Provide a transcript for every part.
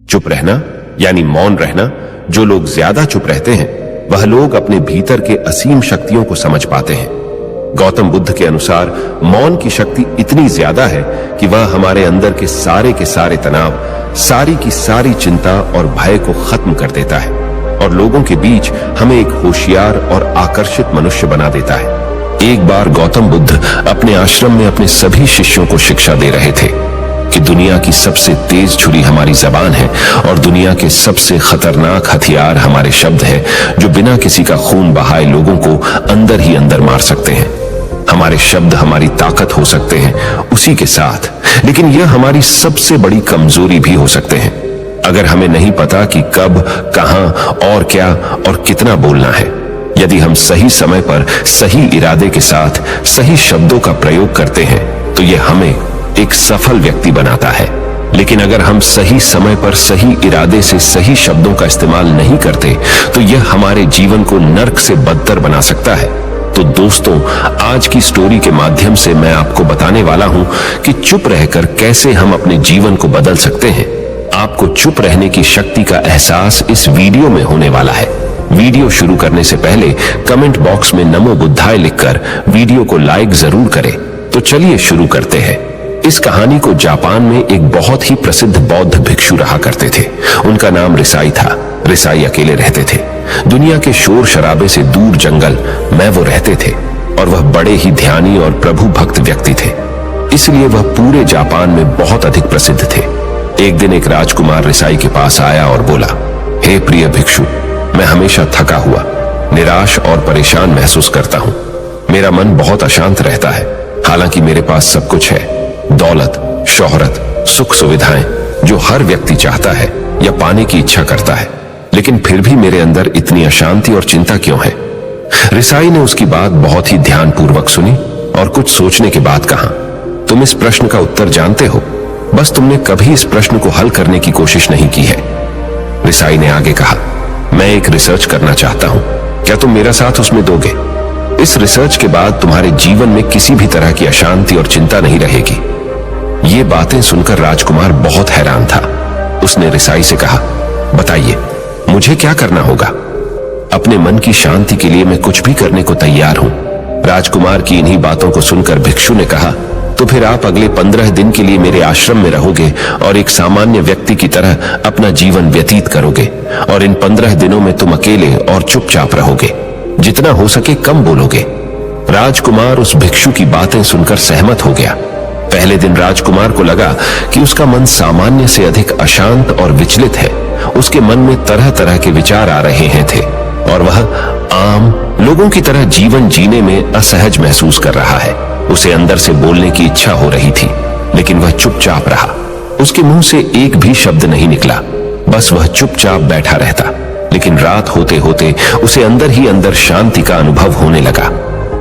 चुप रहना यानी मौन रहना। जो लोग ज्यादा चुप रहते हैं वह लोग अपने भीतर के असीम शक्तियों को समझ पाते हैं। गौतम बुद्ध के अनुसार मौन की शक्ति इतनी ज्यादा है कि वह हमारे अंदर के सारे तनाव, सारी की सारी चिंता और भय को खत्म कर देता है और लोगों के बीच हमें एक होशियार और आकर्षित मनुष्य बना देता है। एक बार गौतम बुद्ध अपने आश्रम में अपने सभी शिष्यों को शिक्षा दे रहे थे कि दुनिया की सबसे तेज छुरी हमारी जबान है और दुनिया के सबसे खतरनाक हथियार हमारे शब्द है, जो बिना किसी का खून बहाए लोगों को अंदर ही अंदर मार सकते हैं। हमारे शब्द हमारी ताकत हो सकते हैं उसी के साथ, लेकिन यह हमारी सबसे बड़ी कमजोरी भी हो सकते हैं अगर हमें नहीं पता कि कब, कहां और क्या और कितना बोलना है। यदि हम सही समय पर सही इरादे के साथ सही शब्दों का प्रयोग करते हैं तो यह हमें एक सफल व्यक्ति बनाता है। लेकिन अगर हम सही समय पर सही इरादे से सही शब्दों का इस्तेमाल नहीं करते तो यह हमारे जीवन को नर्क से बदतर बना सकता है। तो दोस्तों, आज की स्टोरी के माध्यम से मैं आपको बताने वाला हूं कि चुप रहकर कैसे हम अपने जीवन को बदल सकते हैं। आपको चुप रहने की शक्ति का एहसास इस वीडियो में होने वाला है। वीडियो शुरू करने से पहले कमेंट बॉक्स में नमो बुद्धाय लिखकर वीडियो को लाइक जरूर करें। तो चलिए शुरू करते हैं। इस कहानी को जापान में एक बहुत ही प्रसिद्ध बौद्ध भिक्षु रहा करते थे। उनका नाम रिसाई था। रिसाई अकेले रहते थे। दुनिया के शोर शराबे से दूर जंगल में वो रहते थे और वह बड़े ही ध्यानी और प्रभु भक्त व्यक्ति थे, इसलिए वह पूरे जापान में बहुत अधिक प्रसिद्ध थे। एक दिन एक राजकुमार रिसाई के पास आया और बोला, हे प्रिय भिक्षु, मैं हमेशा थका हुआ, निराश और परेशान महसूस करता हूँ। मेरा मन बहुत अशांत रहता है। हालांकि मेरे पास सब कुछ है, दौलत, शोहरत, सुख सुविधाएं जो हर व्यक्ति चाहता है या पाने की इच्छा करता है, लेकिन फिर भी मेरे अंदर इतनी अशांति और चिंता क्यों है? रिसाई ने उसकी बात बहुत ही ध्यानपूर्वक सुनी और कुछ सोचने के बाद कहा, तुम इस प्रश्न का उत्तर जानते हो, बस तुमने कभी इस प्रश्न को हल करने की कोशिश नहीं की है। रिसाई ने आगे कहा, मैं एक रिसर्च करना चाहता हूं, क्या तुम मेरा साथ उसमें दोगे? इस रिसर्च के बाद तुम्हारे जीवन में किसी भी तरह की अशांति और चिंता नहीं रहेगी। ये बातें सुनकर राजकुमार बहुत हैरान था। उसने रिसाई से कहा, बताइए मुझे क्या करना होगा? अपने मन की शांति के लिए मैं कुछ भी करने को तैयार हूं। राजकुमार की इन्हीं बातों को सुनकर भिक्षु ने कहा, तो फिर आप अगले 15 दिन के लिए मेरे आश्रम में रहोगे और एक सामान्य व्यक्ति की तरह अपना जीवन व्यतीत करोगे और इन 15 दिनों में तुम अकेले और चुपचाप रहोगे, जितना हो सके कम बोलोगे। राजकुमार उस भिक्षु की बातें सुनकर सहमत हो गया। पहले दिन राजकुमार को लगा कि उसका मन सामान्य से अधिक अशांत और विचलित है। उसके मन में तरह तरह के विचार आ रहे हैं थे और वह आम लोगों की तरह जीवन जीने में असहज महसूस कर रहा है। उसे अंदर से बोलने की इच्छा हो रही थी, लेकिन वह चुपचाप रहा। उसके मुंह से एक भी शब्द नहीं निकला, बस वह चुपचाप बैठा रहता। लेकिन रात होते होते उसे अंदर ही अंदर शांति का अनुभव होने लगा।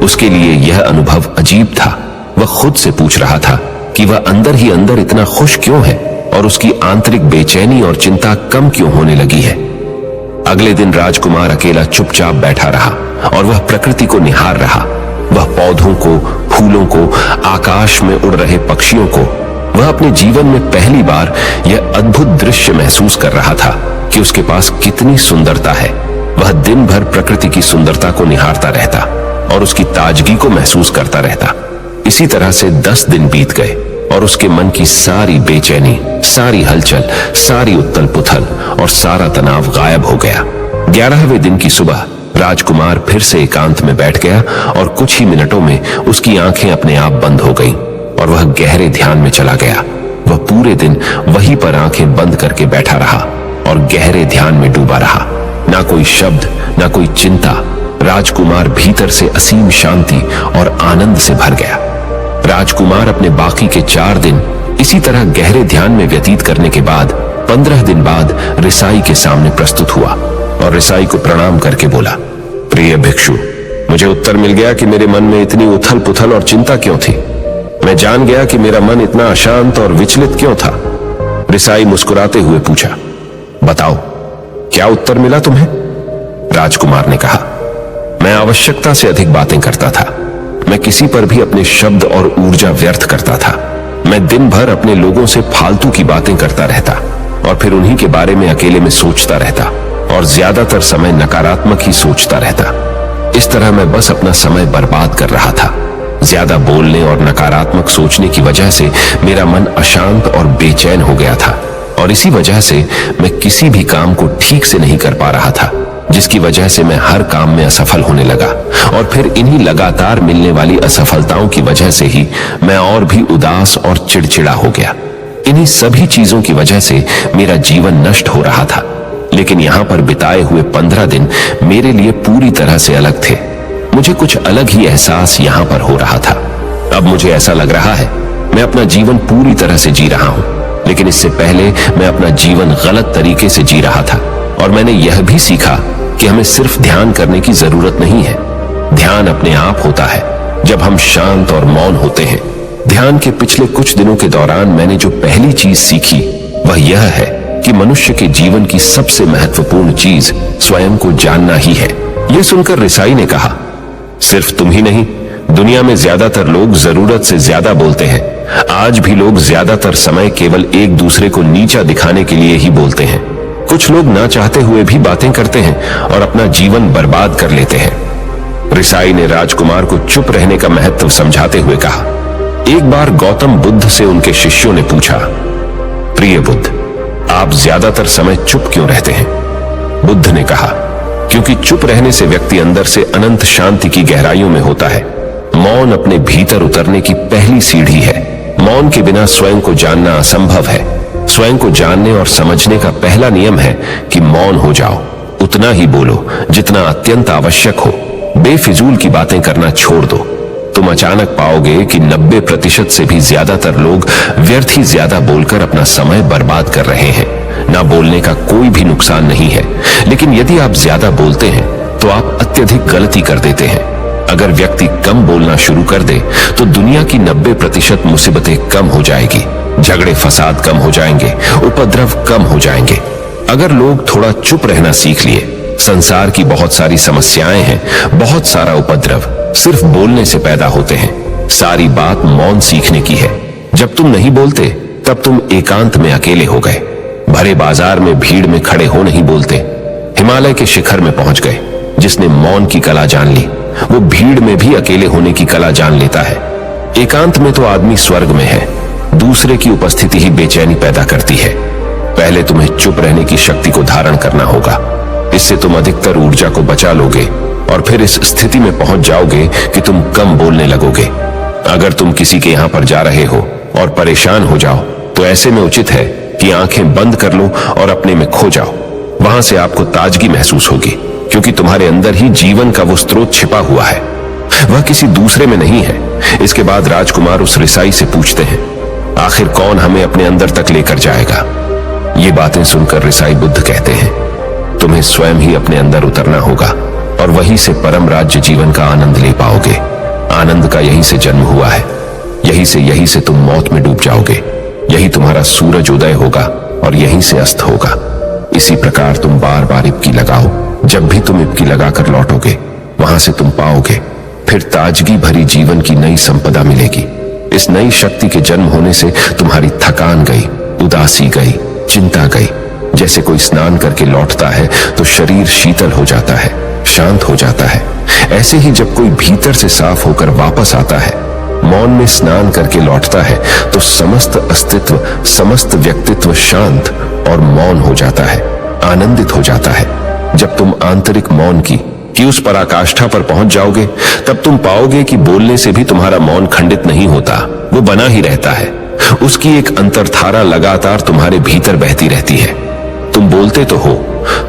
उसके लिए यह अनुभव अजीब था। वह खुद से पूछ रहा था कि वह अंदर ही अंदर इतना खुश क्यों है और उसकी आंतरिक बेचैनी और चिंता कम क्यों होने लगी है। अगले दिन राजकुमार अकेला चुपचाप बैठा रहा और वह प्रकृति को निहार रहा। वह पौधों को, फूलों को, आकाश में उड़ रहे पक्षियों को, वह अपने जीवन में पहली बार यह अद्भुत दृश्य महसूस कर रहा था कि उसके पास कितनी सुंदरता है। वह दिन भर प्रकृति की सुंदरता को निहारता रहता और उसकी ताजगी को महसूस करता रहता। इसी तरह से 10 दिन बीत गए और उसके मन की सारी बेचैनी, सारी हलचल, सारी उथल पुथल और सारा तनाव गायब हो गया। 11वें दिन की सुबह राजकुमार फिर से एकांत में बैठ गया और कुछ ही मिनटों में उसकी आंखें अपने आप बंद हो गईं और वह गहरे ध्यान में चला गया। वह पूरे दिन वहीं पर आंखें बंद करके बैठा रहा और गहरे ध्यान में डूबा रहा। ना कोई शब्द, ना कोई चिंता। राजकुमार भीतर से असीम शांति और आनंद से भर गया। राजकुमार अपने बाकी के 4 दिन इसी तरह गहरे ध्यान में व्यतीत करने के बाद 15 दिन बाद रिसाई के सामने प्रस्तुत हुआ और रिसाई को प्रणाम करके बोला, प्रिय भिक्षु, मुझे उत्तर मिल गया कि मेरे मन में इतनी उथल पुथल और चिंता क्यों थी। मैं जान गया कि मेरा मन इतना अशांत और विचलित क्यों था। रिसाई मुस्कुराते हुए पूछा, बताओ क्या उत्तर मिला तुम्हें? राजकुमार ने कहा, मैं आवश्यकता से अधिक बातें करता था। मैं किसी पर भी अपने शब्द और ऊर्जा व्यर्थ करता था। मैं दिन भर अपने लोगों से फालतू की बातें करता रहता और फिर उन्हीं के बारे में अकेले में सोचता रहता और ज्यादातर समय नकारात्मक ही सोचता रहता। इस तरह मैं बस अपना समय बर्बाद कर रहा था। ज्यादा बोलने और नकारात्मक सोचने की वजह से मेरा मन अशांत और बेचैन हो गया था और इसी वजह से मैं किसी भी काम को ठीक से नहीं कर पा रहा था, जिसकी वजह से मैं हर काम में असफल होने लगा। और फिर इन्हीं लगातार मिलने वाली असफलताओं की वजह से ही मैं और भी उदास और चिड़चिड़ा हो गया। इन्हीं सभी चीजों की वजह से मेरा जीवन नष्ट हो रहा था। लेकिन यहां पर बिताए हुए 15 दिन मेरे लिए पूरी तरह से अलग थे। मुझे कुछ अलग ही एहसास यहां पर हो रहा था। अब मुझे ऐसा लग रहा है मैं अपना जीवन पूरी तरह से जी रहा हूं, लेकिन इससे पहले मैं अपना जीवन गलत तरीके से जी रहा था। और मैंने यह भी सीखा कि हमें सिर्फ ध्यान करने की जरूरत नहीं है। ध्यान अपने आप होता है जब हम शांत और मौन होते हैं। ध्यान के पिछले कुछ दिनों के दौरान मैंने जो पहली चीज सीखी वह यह है कि मनुष्य के जीवन की सबसे महत्वपूर्ण चीज स्वयं को जानना ही है। यह सुनकर रिसाई ने कहा, सिर्फ तुम ही नहीं, दुनिया में ज्यादातर लोग जरूरत से ज्यादा बोलते हैं। आज भी लोग ज्यादातर समय केवल एक दूसरे को नीचा दिखाने के लिए ही बोलते हैं। कुछ लोग ना चाहते हुए भी बातें करते हैं और अपना जीवन बर्बाद कर लेते हैं। रिसाई ने राजकुमार को चुप रहने का महत्व समझाते हुए कहा। एक बार गौतम बुद्ध से उनके शिष्यों ने पूछा, प्रिय बुद्ध, आप ज्यादातर समय चुप क्यों रहते हैं? बुद्ध ने कहा, क्योंकि चुप रहने से व्यक्ति अंदर से अनंत शांति की गहराइयों में होता है। मौन अपने भीतर उतरने की पहली सीढ़ी है। मौन के बिना स्वयं को जानना असंभव है। स्वयं को जानने और समझने का पहला नियम है कि मौन हो जाओ। उतना ही बोलो जितना अत्यंत आवश्यक हो। बेफिजूल की बातें करना छोड़ दो। तुम अचानक पाओगे कि 90% से भी ज्यादातर लोग व्यर्थ ही ज्यादा बोलकर अपना समय बर्बाद कर रहे हैं। ना बोलने का कोई भी नुकसान नहीं है, लेकिन यदि आप ज्यादा बोलते हैं तो आप अत्यधिक गलती कर देते हैं। अगर व्यक्ति कम बोलना शुरू कर दे तो दुनिया की 90% मुसीबतें कम हो जाएगी। झगड़े फसाद कम हो जाएंगे, उपद्रव कम हो जाएंगे। अगर लोग थोड़ा चुप रहना सीख लिए, संसार की बहुत सारी समस्याएं हैं, बहुत सारा उपद्रव सिर्फ बोलने से पैदा होते हैं। सारी बात मौन सीखने की है। जब तुम नहीं बोलते तब तुम एकांत में अकेले हो गए। भरे बाजार में भीड़ में खड़े हो नहीं बोलते। हिमालय के शिखर में पहुंच गए। जिसने मौन की कला जान ली वो भीड़ में भी अकेले होने की कला जान लेता है। एकांत में तो आदमी स्वर्ग में है। दूसरे की उपस्थिति ही बेचैनी पैदा करती है। पहले तुम्हें चुप रहने की शक्ति को धारण करना होगा। इससे तुम अधिकतर ऊर्जा को बचा लोगे और फिर इस स्थिति में पहुंच जाओगे कि तुम कम बोलने लगोगे। अगर तुम किसी के यहां पर जा रहे हो और परेशान हो जाओ तो ऐसे में उचित है कि आंखें बंद कर लो और अपने में खो जाओ। वहां से आपको ताजगी महसूस होगी, क्योंकि तुम्हारे अंदर ही जीवन का वो स्रोत छिपा हुआ है। वह किसी दूसरे में नहीं है। इसके बाद राजकुमार उस रिसाई से पूछते हैं, आखिर कौन हमें अपने अंदर तक लेकर जाएगा? ये बातें सुनकर रिसाई बुद्ध कहते हैं, तुम्हें स्वयं ही अपने अंदर उतरना होगा और वहीं से परम राज्य जीवन का आनंद ले पाओगे। आनंद का यहीं से जन्म हुआ है। यहीं से तुम मौत में डूब जाओगे। यही तुम्हारा सूरज उदय होगा और यहीं से अस्त होगा। इसी प्रकार तुम बार बार इबकी लगाओ। जब भी तुम इबकी लगाकर लौटोगे वहां से तुम पाओगे फिर ताजगी भरी जीवन की नई संपदा मिलेगी। इस नई शक्ति के जन्म होने से तुम्हारी थकान गई, उदासी गई, चिंता गई। जैसे कोई स्नान करके लौटता है तो शरीर शीतल हो जाता है, शांत हो जाता है। ऐसे ही जब कोई भीतर से साफ होकर वापस आता है, मौन में स्नान करके लौटता है, तो समस्त अस्तित्व, समस्त व्यक्तित्व शांत और मौन हो जाता है, आनंदित हो जाता है। जब तुम आंतरिक मौन की उस पराकाष्ठा पर पहुंच जाओगे तब तुम पाओगे कि बोलने से भी तुम्हारा मौन खंडित नहीं होता, वो बना ही रहता है। उसकी एक अंतर्धारा लगातार तुम्हारे भीतर बहती रहती है। तुम बोलते तो हो,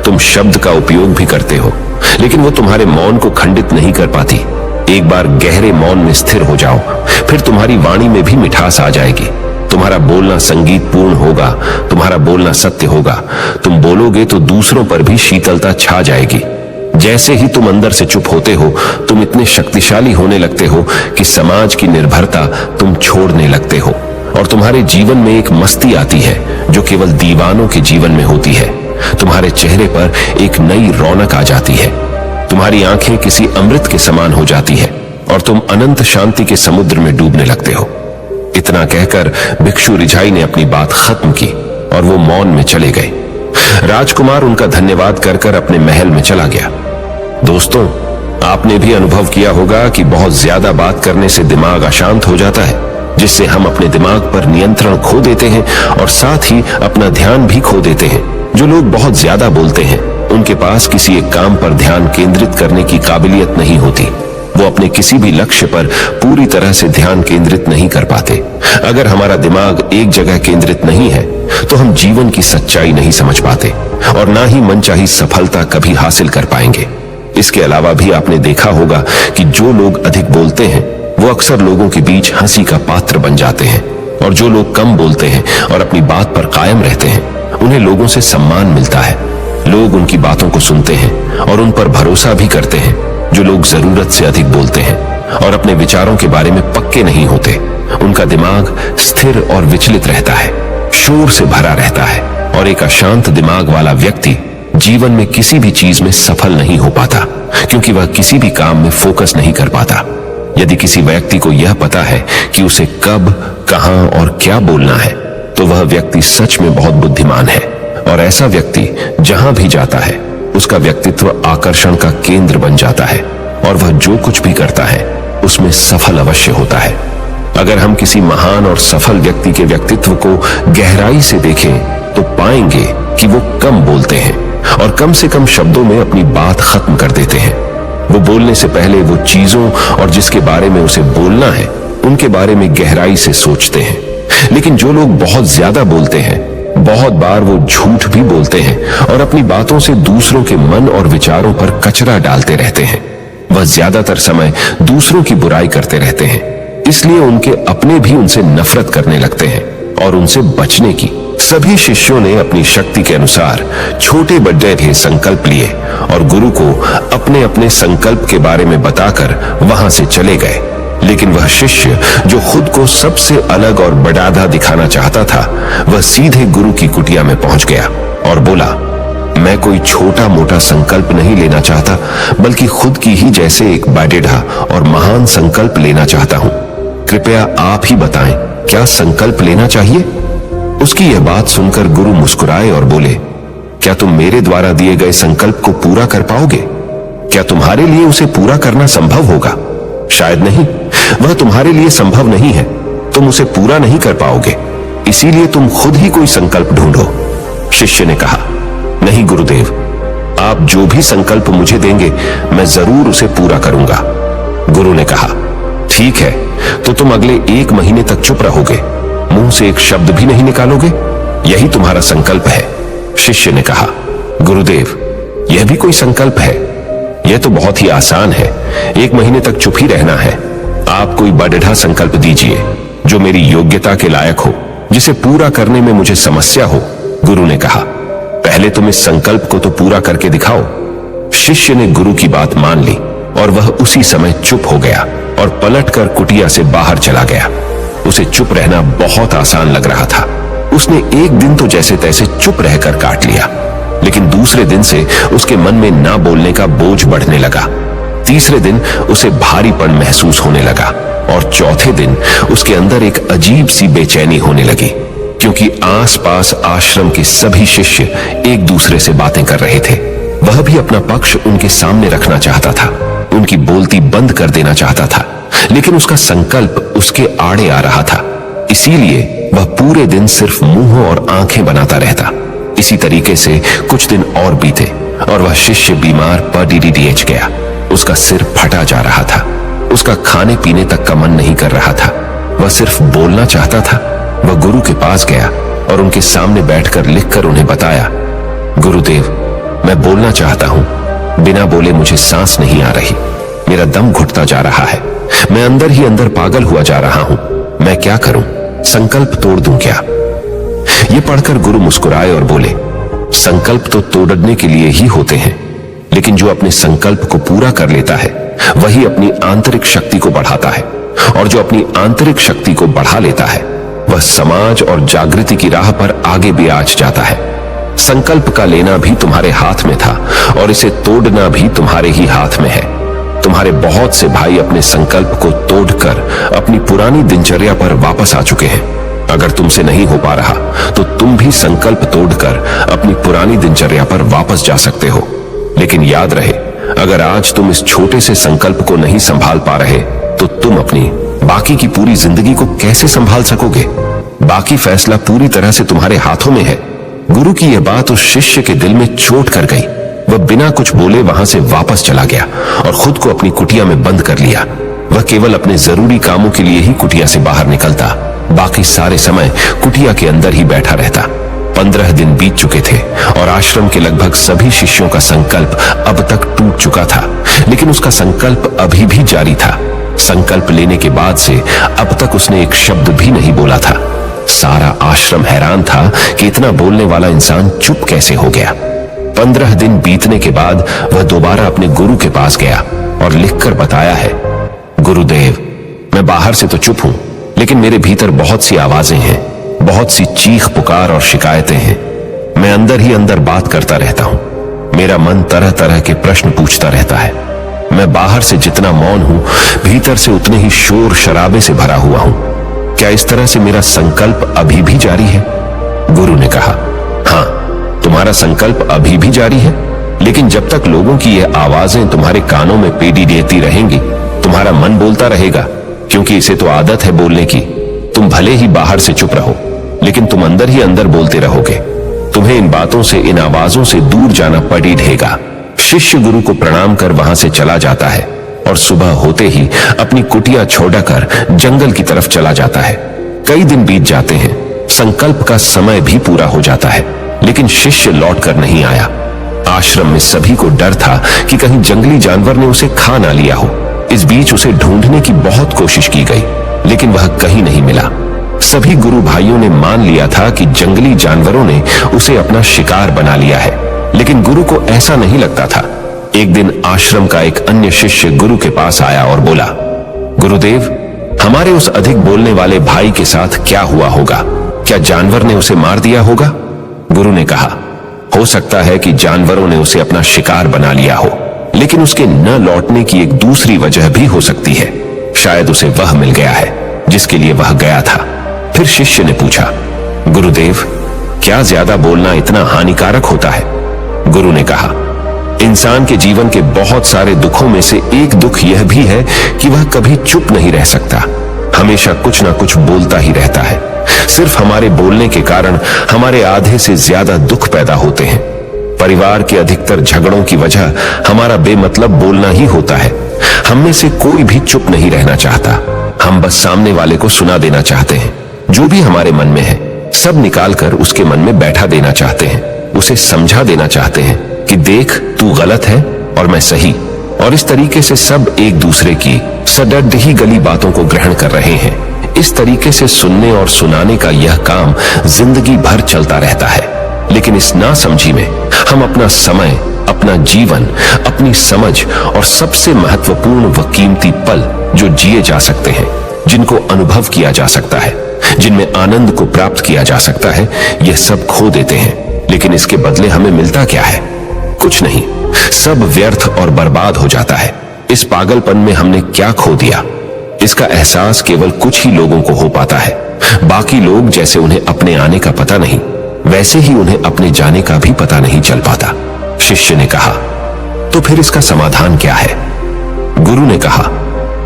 तुम शब्द का उपयोग भी करते हो, लेकिन वो तुम्हारे मौन को खंडित नहीं कर पाती। एक बार गहरे मौन में स्थिर हो जाओ, फिर तुम्हारी वाणी में भी मिठास आ जाएगी। तुम्हारा बोलना संगीत पूर्ण होगा, तुम्हारा बोलना सत्य होगा। तुम बोलोगे तो दूसरों पर भी शीतलता छा जाएगी। जैसे ही तुम अंदर से चुप होते हो, तुम इतने शक्तिशाली होने लगते हो कि समाज की निर्भरता तुम छोड़ने लगते हो और तुम्हारे जीवन में एक मस्ती आती है जो केवल दीवानों के जीवन में होती है। तुम्हारे चेहरे पर एक नई रौनक आ जाती है। तुम्हारी आंखें किसी अमृत के समान हो जाती है और तुम अनंत शांति के समुद्र में डूबने लगते हो। इतना कहकर भिक्षु रिझाई ने अपनी बात खत्म की और वो मौन में चले गए। राजकुमार उनका धन्यवाद कर कर अपने महल में चला गया। दोस्तों, आपने भी अनुभव किया होगा कि बहुत ज्यादा बात करने से दिमाग अशांत हो जाता है, जिससे हम अपने दिमाग पर नियंत्रण खो देते हैं और साथ ही अपना ध्यान भी खो देते हैं। जो लोग बहुत ज्यादा बोलते हैं, उनके पास किसी एक काम पर ध्यान केंद्रित करने की काबिलियत नहीं होती। वो अपने किसी भी लक्ष्य पर पूरी तरह से ध्यान केंद्रित नहीं कर पाते। अगर हमारा दिमाग एक जगह केंद्रित नहीं है, तो हम जीवन की सच्चाई नहीं समझ पाते और ना ही मनचाही सफलता कभी हासिल कर पाएंगे। इसके अलावा भी आपने देखा होगा कि जो लोग अधिक बोलते हैं, वो अक्सर लोगों के बीच हंसी का पात्र बन जाते हैं, और जो लोग कम बोलते हैं और अपनी बात पर कायम रहते हैं, उन्हें लोगों से सम्मान मिलता है। लोग उनकी बातों को सुनते हैं और उन पर भरोसा भी करते हैं। जो लोग जरूरत से अधिक बोलते हैं और अपने विचारों के बारे में पक्के नहीं होते, उनका दिमाग स्थिर और विचलित रहता है, शोर से भरा रहता है, और एक अशांत दिमाग वाला व्यक्ति जीवन में किसी भी चीज में सफल नहीं हो पाता, क्योंकि वह किसी भी काम में फोकस नहीं कर पाता। यदि किसी व्यक्ति को यह पता है कि उसे कब, कहां और क्या बोलना है, तो वह व्यक्ति सच में बहुत बुद्धिमान है, और ऐसा व्यक्ति जहां भी जाता है, उसका व्यक्तित्व आकर्षण का केंद्र बन जाता है, और वह जो कुछ भी करता है उसमें सफल अवश्य होता है। अगर हम किसी महान और सफल व्यक्ति के व्यक्तित्व को गहराई से देखें, तो पाएंगे कि वो कम बोलते हैं और कम से कम शब्दों में अपनी बात खत्म कर देते हैं। वो बोलने से पहले वो चीजों और जिसके बारे में उसे बोलना है, उनके बारे में गहराई से सोचते हैं। लेकिन जो लोग बहुत ज्यादा बोलते हैं, बहुत बार वो झूठ भी बोलते हैं और अपनी बातों से दूसरों के मन और विचारों पर कचरा डालते रहते हैं। वह ज्यादातर समय दूसरों की बुराई करते रहते हैं, इसलिए उनके अपने भी उनसे नफरत करने लगते हैं और उनसे बचने की। सभी शिष्यों ने अपनी शक्ति के अनुसार छोटे बड़े भी संकल्प लिए और गुरु को अपने अपने संकल्प के बारे में बताकर वहां से चले गए। लेकिन वह शिष्य जो खुद को सबसे अलग और बड़ादा दिखाना चाहता था, वह सीधे गुरु की कुटिया में पहुंच गया और बोला, मैं कोई छोटा मोटा संकल्प नहीं लेना चाहता, बल्कि खुद की ही जैसे एक बड़ेढ़ा और महान संकल्प लेना चाहता हूं। कृपया आप ही बताएं, क्या संकल्प लेना चाहिए? उसकी यह बात सुनकर गुरु मुस्कुराए और बोले, क्या तुम मेरे द्वारा दिए गए संकल्प को पूरा कर पाओगे? क्या तुम्हारे लिए उसे पूरा करना संभव होगा? शायद नहीं, वह तुम्हारे लिए संभव नहीं है। तुम उसे पूरा नहीं कर पाओगे, इसीलिए तुम खुद ही कोई संकल्प ढूंढो। शिष्य ने कहा, नहीं गुरुदेव, आप जो भी संकल्प मुझे देंगे, मैं जरूर उसे पूरा करूंगा। गुरु ने कहा, ठीक है, तो तुम अगले 1 महीने तक चुप रहोगे, मुंह से एक शब्द भी नहीं निकालोगे, यही तुम्हारा संकल्प है। शिष्य ने कहा, गुरुदेव, यह भी कोई संकल्प है? यह तो बहुत ही आसान है, 1 महीने तक चुप ही रहना है। आप कोई बड़ेढ़ा संकल्प दीजिए जो मेरी योग्यता के लायक हो, जिसे पूरा करने में मुझे समस्या हो। गुरु ने कहा, पहले तुम इस संकल्प को तो पूरा करके दिखाओ। शिष्य ने गुरु की बात मान ली और वह उसी समय चुप हो गया और पलटकर कुटिया से बाहर चला गया। उसे चुप रहना बहुत आसान लग रहा था। उसने एक दिन तो जैसे तैसे चुप रहकर काट लिया, लेकिन दूसरे दिन से उसके मन में ना बोलने का बोझ बढ़ने लगा। तीसरे दिन उसे भारीपन महसूस होने लगा और चौथे दिन उसके अंदर एक अजीब सी बेचैनी होने लगी, क्योंकि आसपास आश्रम के सभी शिष्य एक दूसरे से बातें कर रहे थे। वह भी अपना पक्ष उनके सामने रखना चाहता था, उनकी बोलती बंद कर देना चाहता था, लेकिन उसका संकल्प उसके आड़े आ रहा था। इसीलिए वह पूरे दिन सिर्फ मुंह और आंखें बनाता रहता। इसी तरीके से कुछ दिन और बीते और वह शिष्य बीमार पड़ीडीएच गया। उसका सिर फटा जा रहा था, उसका खाने पीने तक का मन नहीं कर रहा था, वह सिर्फ बोलना चाहता था। वह गुरु के पास गया और उनके सामने बैठकर लिखकर उन्हें बताया, गुरुदेव, मैं बोलना चाहता हूं, बिना बोले मुझे सांस नहीं आ रही, मेरा दम घुटता जा रहा है, मैं अंदर ही अंदर पागल हुआ जा रहा हूं, मैं क्या करूं? संकल्प तोड़ दूं क्या? ये पढ़कर गुरु मुस्कुराए और बोले, संकल्प तो तोड़ने के लिए ही होते हैं, लेकिन जो अपने संकल्प को पूरा कर लेता है, वही अपनी आंतरिक शक्ति को बढ़ाता है, और जो अपनी आंतरिक शक्ति को बढ़ा लेता है, वह समाज और जागृति की राह पर आगे भी आज जाता है। संकल्प का लेना भी तुम्हारे हाथ में था और इसे तोड़ना भी तुम्हारे ही हाथ में है। तुम्हारे बहुत से भाई अपने संकल्प को तोड़कर अपनी पुरानी दिनचर्या पर वापस आ चुके हैं। अगर तुमसे नहीं हो पा रहा तो तुम भी संकल्प तोड़कर अपनी पुरानी दिनचर्या पर वापस जा सकते हो। लेकिन याद रहे, अगर आज तुम इस छोटे से संकल्प को नहीं संभाल पा रहे तो तुम अपनी बाकी की पूरी जिंदगी को कैसे संभाल सकोगे? बाकी फैसला पूरी तरह से तुम्हारे हाथों में है। गुरु की यह बात उस शिष्य के दिल में चोट कर गई। वह बिना कुछ बोले वहां से वापस चला गया और खुद को अपनी कुटिया में बंद कर लिया। वह केवल अपने जरूरी कामों के लिए ही कुटिया से बाहर निकलता, बाकी सारे समय कुटिया के अंदर ही बैठा रहता। 15 दिन बीत चुके थे और आश्रम के लगभग सभी शिष्यों का संकल्प अब तक टूट चुका था, लेकिन उसका संकल्प अभी भी जारी था। संकल्प लेने के बाद से अब तक उसने एक शब्द भी नहीं बोला था। सारा आश्रम हैरान था कि इतना बोलने वाला इंसान चुप कैसे हो गया। 15 दिन बीतने के बाद वह दोबारा अपने गुरु के पास गया और लिखकर बताया है, गुरुदेव, मैं बाहर से तो चुप हूं, लेकिन मेरे भीतर बहुत सी आवाजें हैं, बहुत सी चीख पुकार और शिकायतें हैं। मैं अंदर ही अंदर बात करता रहता हूं। मेरा मन तरह तरह के प्रश्न पूछता रहता है। मैं बाहर से जितना मौन हूं, भीतर से उतने ही शोर शराबे से भरा हुआ हूं। क्या इस तरह से मेरा संकल्प अभी भी जारी है? गुरु ने कहा, हाँ, तुम्हारा संकल्प अभी भी जारी है, लेकिन जब तक लोगों की ये आवाजें तुम्हारे कानों में पेड़ी देती रहेंगी, तुम्हारा मन बोलता रहेगा, क्योंकि इसे तो आदत है बोलने की। तुम भले ही बाहर से चुप रहो, लेकिन तुम अंदर ही अंदर बोलते रहोगे। तुम्हें इन बातों से, इन आवाजों से दूर जाना पड़ी रहेगा। शिष्य गुरु को प्रणाम कर वहां से चला जाता है और सुबह होते ही अपनी कुटिया छोड़कर जंगल की तरफ चला जाता है। कई दिन बीत जाते हैं, संकल्प का समय भी पूरा हो जाता है, लेकिन शिष्य लौट कर नहीं आया। आश्रम में सभी को डर था कि कहीं जंगली जानवर ने उसे खा ना लिया हो। इस बीच उसे ढूंढने की बहुत कोशिश की गई, लेकिन वह कहीं नहीं मिला। सभी गुरु भाइयों ने मान लिया था कि जंगली जानवरों ने उसे अपना शिकार बना लिया है, लेकिन गुरु को ऐसा नहीं लगता था। एक दिन आश्रम का एक अन्य शिष्य गुरु के पास आया और बोला, गुरुदेव, हमारे उस अधिक बोलने वाले भाई के साथ क्या हुआ होगा? क्या जानवर ने उसे मार दिया होगा? गुरु ने कहा, हो सकता है कि जानवरों ने उसे अपना शिकार बना लिया हो, लेकिन उसके न लौटने की एक दूसरी वजह भी हो सकती है। शायद उसे वह मिल गया है जिसके लिए वह गया था। फिर शिष्य ने पूछा, गुरुदेव, क्या ज्यादा बोलना इतना हानिकारक होता है? गुरु ने कहा, इंसान के जीवन के बहुत सारे दुखों में से एक दुख यह भी है कि वह कभी चुप नहीं रह सकता, हमेशा कुछ ना कुछ बोलता ही रहता है। सिर्फ हमारे बोलने के कारण हमारे आधे से ज्यादा दुख पैदा होते हैं। परिवार के अधिकतर झगड़ों की वजह हमारा बेमतलब बोलना ही होता है। हम में से कोई भी चुप नहीं रहना चाहता। हम बस सामने वाले को सुना देना चाहते हैं। जो भी हमारे मन में है सब निकालकर उसके मन में बैठा देना चाहते हैं। उसे समझा देना चाहते हैं कि देख, तू गलत है और मैं सही। और इस तरीके से सब एक दूसरे की सडड ही गली बातों को ग्रहण कर रहे हैं। इस तरीके से सुनने और सुनाने का यह काम जिंदगी भर चलता रहता है। लेकिन इस नासमझी में हम अपना समय, अपना जीवन, अपनी समझ और सबसे महत्वपूर्ण व कीमती पल जो जिए जा सकते हैं, जिनको अनुभव किया जा सकता है, जिनमें आनंद को प्राप्त किया जा सकता है, यह सब खो देते हैं। लेकिन इसके बदले हमें मिलता क्या है? कुछ नहीं, सब व्यर्थ और बर्बाद हो जाता है। इस पागलपन में हमने क्या खो दिया? इसका एहसास केवल कुछ ही लोगों को हो पाता है। बाकी लोग जैसे उन्हें अपने आने का पता नहीं, वैसे ही उन्हें अपने जाने का भी पता नहीं चल पाता। शिष्य ने कहा, तो फिर इसका समाधान क्या है? गुरु ने कहा,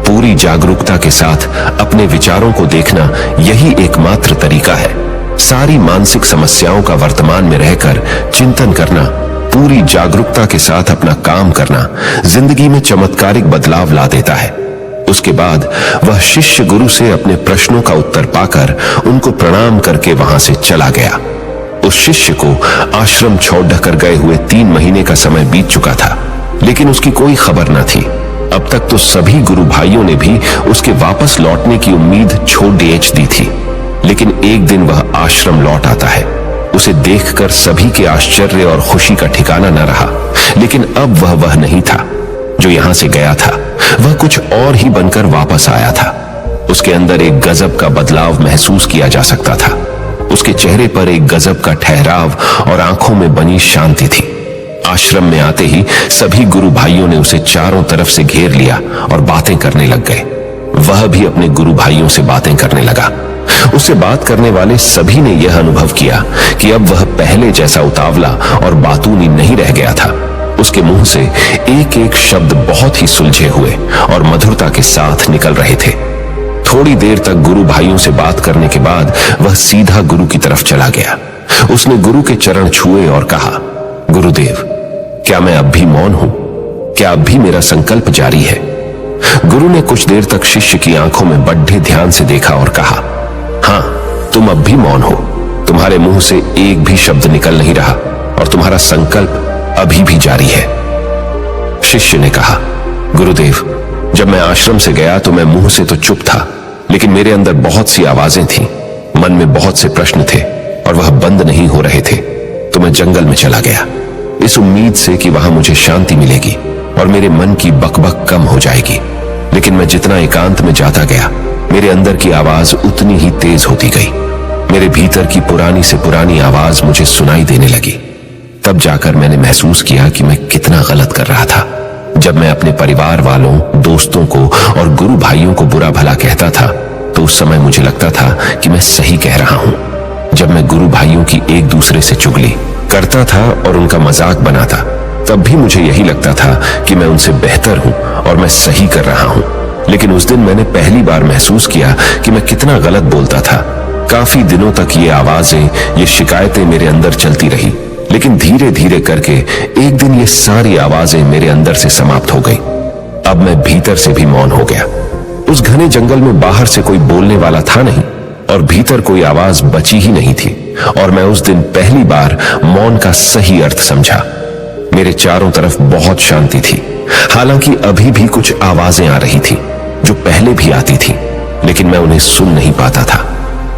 पूरी जागरूकता के साथ अपने विचारों को देखना यही एकमात्र तरीका है। सारी मानसिक समस्याओं का वर्तमान में रहकर चिंतन करना, पूरी जागरूकता के साथ अपना काम करना जिंदगी में चमत्कारिक बदलाव ला देता है। उसके बाद वह शिष्य गुरु से अपने प्रश्नों का उत्तर पाकर उनको प्रणाम करके वहां से चला गया। उस शिष्य को आश्रम छोड़ कर गए हुए 3 महीने का समय बीत चुका था, लेकिन उसकी कोई खबर न थी। अब तक तो सभी गुरु भाइयों ने भी उसके वापस लौटने की उम्मीद छोड़ दी थी, लेकिन एक दिन वह आश्रम लौट आता है। उसे देखकर सभी के आश्चर्य और खुशी का ठिकाना न रहा। लेकिन अब वह नहीं था जो यहां से गया था, वह कुछ और ही बनकर वापस आया था। उसके अंदर एक गजब का बदलाव महसूस किया जा सकता था। उसके चेहरे पर एक गजब का ठहराव और आंखों में बनी शांति थी। आश्रम में आते ही सभी गुरु भाइयों ने उसे चारों तरफ से घेर लिया और बातें करने लग गए। वह भी अपने गुरु भाइयों से बातें करने लगा। उससे बात करने वाले सभी ने यह अनुभव किया कि अब वह पहले जैसा उतावला और बातूनी नहीं रह गया था। उसके मुंह से एक एक शब्द बहुत ही सुलझे हुए और मधुरता के साथ निकल रहे थे। थोड़ी देर तक गुरु भाइयों से बात करने के बाद वह सीधा गुरु की तरफ चला गया। उसने गुरु के चरण छुए और कहा, गुरुदेव, क्या मैं अब भी मौन हूं? क्या अब भी मेरा संकल्प जारी है? गुरु ने कुछ देर तक शिष्य की आंखों में बड्ढे ध्यान से देखा और कहा, हां, तुम अब भी मौन हो। तुम्हारे मुंह से एक भी शब्द निकल नहीं रहा और तुम्हारा संकल्प अभी भी जारी है। शिष्य ने कहा, गुरुदेव, जब मैं आश्रम से गया तो मैं मुंह से तो चुप था, लेकिन मेरे अंदर बहुत सी आवाजें थीं, मन में बहुत से प्रश्न थे और वह बंद नहीं हो रहे थे। तो मैं जंगल में चला गया, इस उम्मीद से कि वहां मुझे शांति मिलेगी और मेरे मन की बकबक कम हो जाएगी। लेकिन मैं जितना एकांत में जाता गया, मेरे अंदर की आवाज उतनी ही तेज होती गई। मेरे भीतर की पुरानी से पुरानी आवाज मुझे सुनाई देने लगी। तब जाकर मैंने महसूस किया कि मैं कितना गलत कर रहा था। जब मैं अपने परिवार वालों, दोस्तों को और गुरु भाइयों को बुरा भला कहता था तो उस समय मुझे लगता था कि मैं सही कह रहा हूं। जब मैं गुरु भाइयों की एक दूसरे से चुगली करता था और उनका मजाक बनाता, तब भी मुझे यही लगता था कि मैं उनसे बेहतर हूं और मैं सही कर रहा हूं। लेकिन उस दिन मैंने पहली बार महसूस किया कि मैं कितना गलत बोलता था। काफी दिनों तक ये आवाजें, ये शिकायतें मेरे अंदर चलती रही, लेकिन धीरे धीरे करके एक दिन ये सारी आवाजें मेरे अंदर से समाप्त हो गई। अब मैं भीतर से भी मौन हो गया। उस घने जंगल में बाहर से कोई बोलने वाला था नहीं और भीतर कोई आवाज बची ही नहीं थी। और मैं उस दिन पहली बार मौन का सही अर्थ समझा। मेरे चारों तरफ बहुत शांति थी। हालांकि अभी भी कुछ आवाजें आ रही थी जो पहले भी आती थी, लेकिन मैं उन्हें सुन नहीं पाता था।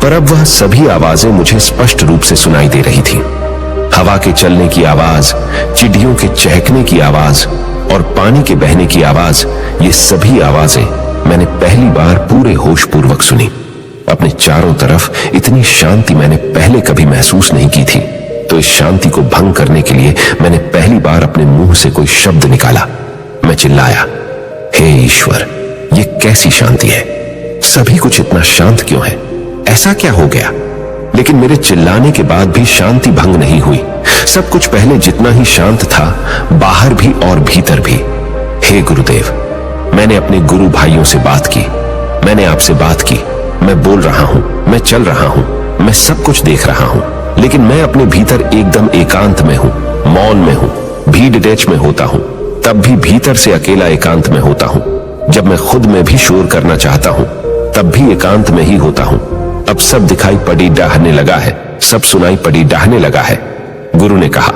पर अब वह सभी आवाजें मुझे स्पष्ट रूप से सुनाई दे रही थी। हवा के चलने की आवाज, चिड़ियों के चहकने की आवाज और पानी के बहने की आवाज, ये सभी आवाजें मैंने पहली बार पूरे होश पूर्वक सुनी। अपने चारों तरफ इतनी शांति मैंने पहले कभी महसूस नहीं की थी। तो इस शांति को भंग करने के लिए मैंने पहली बार अपने मुंह से कोई शब्द निकाला। मैं चिल्लाया, हे ईश्वर, ये कैसी शांति है? सभी कुछ इतना शांत क्यों है? ऐसा क्या हो गया? लेकिन मेरे चिल्लाने के बाद भी शांति भंग नहीं हुई। सब कुछ पहले जितना ही शांत था, बाहर भी और भीतर भी। हे गुरुदेव, मैंने अपने गुरु भाइयों से बात की। मैंने आपसे बात की। मैं बोल रहा हूं, मैं चल रहा हूं, मैं सब कुछ देख रहा हूं, लेकिन मैं अपने भीतर एकदम एकांत में हूं, मौन में हूं। भीड़ डेच में होता हूं, तब भी भीतर से अकेला एकांत में होता हूं। जब मैं खुद में भी शोर करना चाहता हूं, तब भी एकांत में ही होता हूं। अब सब दिखाई पड़ी डाहने लगा है, सब सुनाई पड़ी डाहने लगा है। गुरु ने कहा,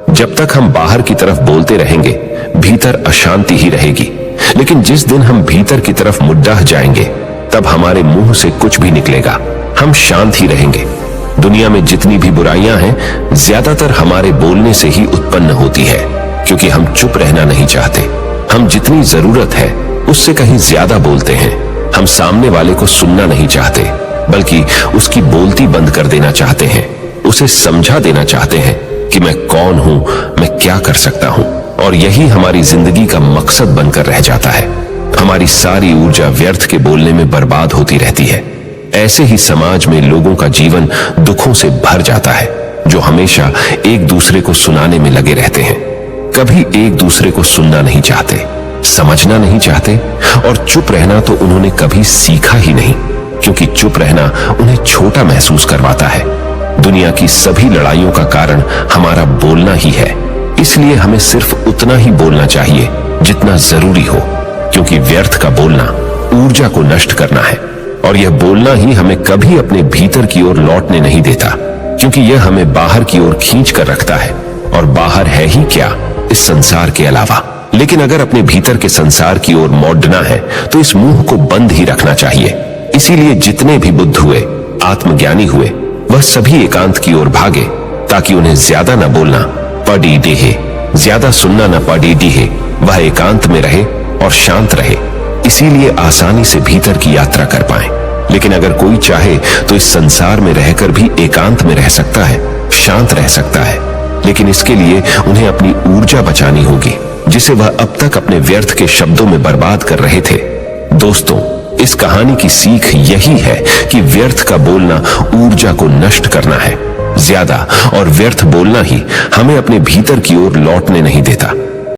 जब तक हम बाहर की तरफ बोलते रहेंगे, भीतर अशांति ही रहेगी। लेकिन जिस दिन हम भीतर की तरफ मुड्डाह जाएंगे, तब हमारे मुंह से कुछ भी निकलेगा, हम शांत ही रहेंगे। दुनिया में जितनी भी बुराइयां हैं, ज्यादातर हमारे बोलने से ही उत्पन्न होती है, क्योंकि हम चुप रहना नहीं चाहते। हम जितनी जरूरत है उससे कहीं ज्यादा बोलते हैं। हम सामने वाले को सुनना नहीं चाहते, बल्कि उसकी बोलती बंद कर देना चाहते हैं। उसे समझा देना चाहते हैं कि मैं कौन हूं, मैं क्या कर सकता हूं। और यही हमारी जिंदगी का मकसद बनकर रह जाता है। हमारी सारी ऊर्जा व्यर्थ के बोलने में बर्बाद होती रहती है। ऐसे ही समाज में लोगों का जीवन दुखों से भर जाता है, जो हमेशा एक दूसरे को सुनाने में लगे रहते हैं। कभी एक दूसरे को सुनना नहीं चाहते, समझना नहीं चाहते, और चुप रहना तो उन्होंने कभी सीखा ही नहीं, क्योंकि चुप रहना उन्हें छोटा महसूस करवाता है। दुनिया की सभी लड़ाइयों का कारण हमारा बोलना ही है। इसलिए हमें सिर्फ उतना ही बोलना चाहिए जितना जरूरी हो, क्योंकि व्यर्थ का बोलना ऊर्जा को नष्ट करना है। और यह बोलना ही हमें कभी अपने भीतर की ओर लौटने नहीं देता, क्योंकि यह हमें बाहर की ओर खींच कर रखता है। और बाहर है ही क्या इस संसार के अलावा। लेकिन अगर अपने भीतर के संसार की ओर मोड़ना है तो इस मुंह को बंद ही रखना चाहिए। इसीलिए जितने भी बुद्ध हुए, आत्मज्ञानी हुए, वह सभी एकांत की ओर भागे, ताकि उन्हें ज्यादा न बोलना पड़ी डेहे, ज्यादा सुनना न पड़ी डीहे। वह एकांत में रहे और शांत रहे, इसीलिए आसानी से भीतर की यात्रा कर पाए। लेकिन अगर कोई चाहे तो इस संसार में रहकर भी एकांत में रह सकता है, शांत रह सकता है। लेकिन इसके लिए उन्हें अपनी ऊर्जा बचानी होगी, जिसे वह अब तक अपने व्यर्थ के शब्दों में बर्बाद कर रहे थे। दोस्तों, इस कहानी की सीख यही है कि व्यर्थ का बोलना ऊर्जा को नष्ट करना है। ज्यादा और व्यर्थ बोलना ही हमें अपने भीतर की ओर लौटने नहीं देता।